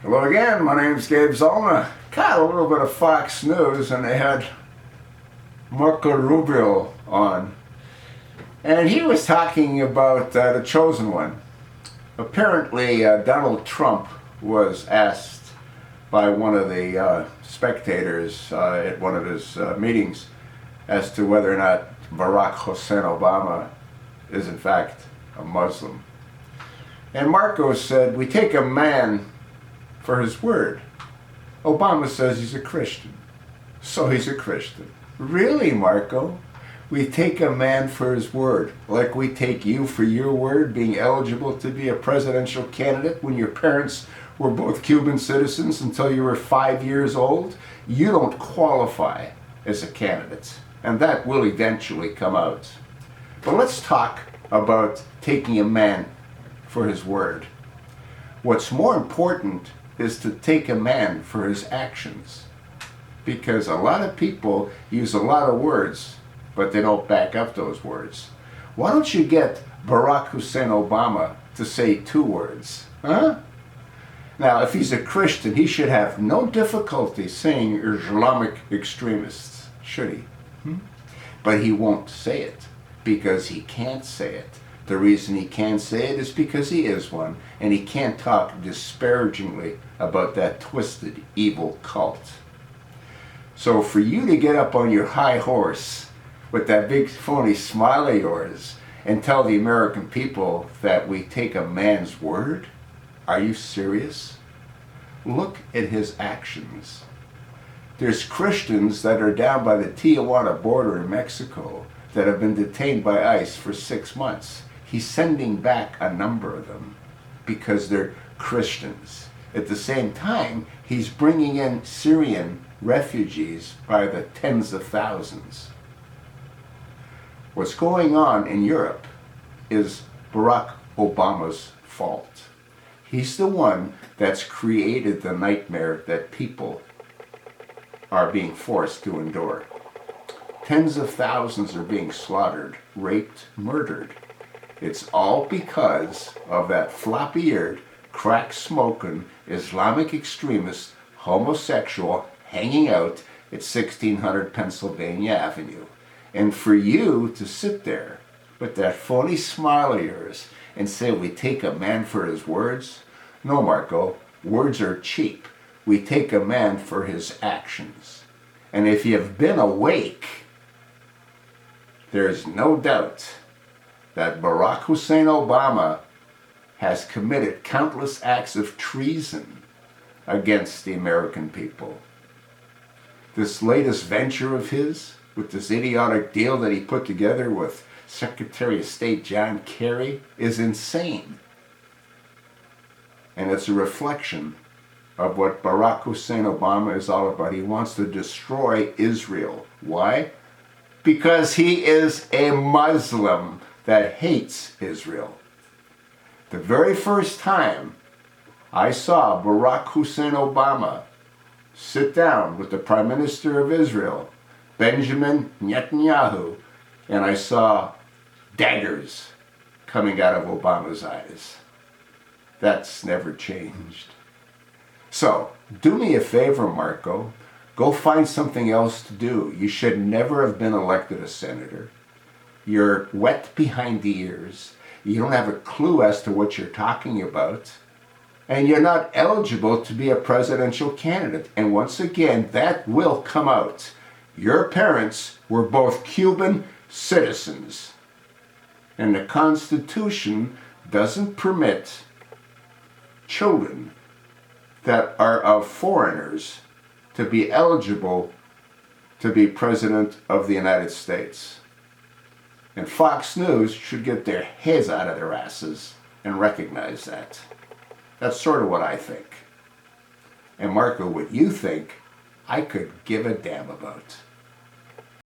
Hello again, my name's Gabe Zolna. Caught a little bit of Fox News and they had Marco Rubio on. And he was talking about the chosen one. Apparently Donald Trump was asked by one of the spectators at one of his meetings as to whether or not Barack Hussein Obama is in fact a Muslim. And Marco said, "We take a man for his word. Obama says he's a Christian, so he's a Christian." Really, Marco? We take a man for his word, like we take you for your word, being eligible to be a presidential candidate when your parents were both Cuban citizens until you were 5 years old? You don't qualify as a candidate, and that will eventually come out. But let's talk about taking a man for his word. What's more important is to take a man for his actions, because a lot of people use a lot of words but they don't back up those words. Why don't you get Barack Hussein Obama to say 2 words, huh? Now, if he's a Christian, he should have no difficulty saying Islamic extremists, should he? But he won't say it because he can't say it. The reason he can't say it is because he is one, and he can't talk disparagingly about that twisted, evil cult. So for you to get up on your high horse with that big phony smile of yours and tell the American people that we take a man's word, are you serious? Look at his actions. There's Christians that are down by the Tijuana border in Mexico that have been detained by ICE for 6 months. He's sending back a number of them because they're Christians. At the same time, he's bringing in Syrian refugees by the tens of thousands. What's going on in Europe is Barack Obama's fault. He's the one that's created the nightmare that people are being forced to endure. Tens of thousands are being slaughtered, raped, murdered. It's all because of that floppy-eared, crack-smoking, Islamic extremist, homosexual hanging out at 1600 Pennsylvania Avenue. And for you to sit there with that phony smile of yours and say we take a man for his words? No, Marco, words are cheap. We take a man for his actions. And if you've been awake, there's no doubt that Barack Hussein Obama has committed countless acts of treason against the American people. This latest venture of his, with this idiotic deal that he put together with Secretary of State John Kerry, is insane. And it's a reflection of what Barack Hussein Obama is all about. He wants to destroy Israel. Why? Because he is a Muslim that hates Israel. The very first time I saw Barack Hussein Obama sit down with the Prime Minister of Israel, Benjamin Netanyahu, and I saw daggers coming out of Obama's eyes. That's never changed. So, do me a favor, Marco. Go find something else to do. You should never have been elected a senator. You're wet behind the ears. You don't have a clue as to what you're talking about. And you're not eligible to be a presidential candidate. And once again, that will come out. Your parents were both Cuban citizens. And the Constitution doesn't permit children that are of foreigners to be eligible to be president of the United States. And Fox News should get their heads out of their asses and recognize that. That's sort of what I think. And Marco, what you think, I could give a damn about.